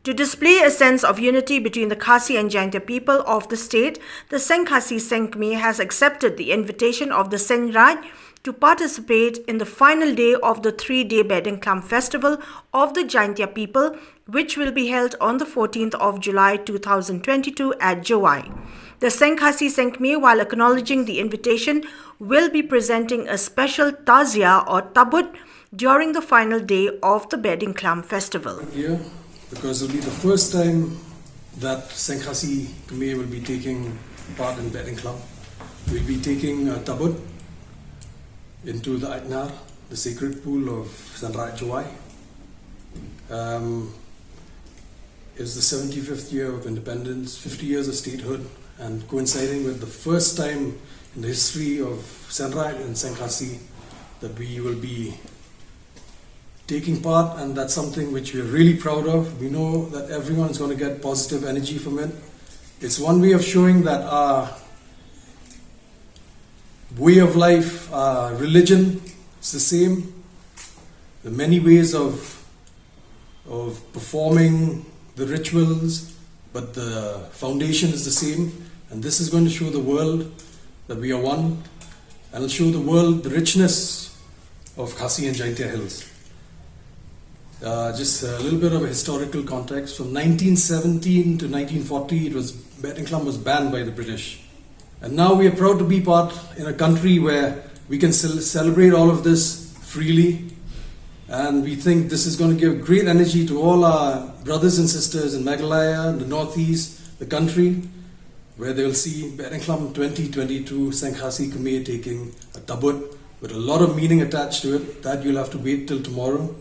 To display a sense of unity between the Khasi and Jaintia people of the state, the Seng Khasi Seng Kmie has accepted the invitation of the Sein Raij to participate in the final day of the 3-day Behdeiñkhlam festival of the Jaintia people, which will be held on the 14th of July 2022 at Jowai. The Seng Khasi Seng Kmie, while acknowledging the invitation, will be presenting a special Tazia or tabut during the final day of the Behdeiñkhlam festival. Here, because it will be the first time that Seng Khasi Kmie will be taking part in Behdeiñkhlam. We'll be taking a tabut into the Aitnar, the sacred pool of Sein Raij Jowai. It's the 75th year of independence, 50 years of statehood, and coinciding with the first time in the history of Sein Raij and Seng Khasi that we will be taking part, and that's something which we are really proud of. We know that everyone is going to get positive energy from it. It's one way of showing that our way of life, our religion is the same. There are many ways of performing the rituals, but the foundation is the same. And this is going to show the world that we are one, and it'll show the world the richness of Khasi and Jaintia hills. Just a little bit of a historical context. From 1917 to 1940, Behdeiñkhlam was banned by the British. And now we are proud to be part in a country where we can celebrate all of this freely. And we think this is going to give great energy to all our brothers and sisters in Meghalaya, the Northeast, the country, where they will see Behdeiñkhlam 2022 Seng Khasi Kmie taking a tabut with a lot of meaning attached to it. That you'll have to wait till tomorrow.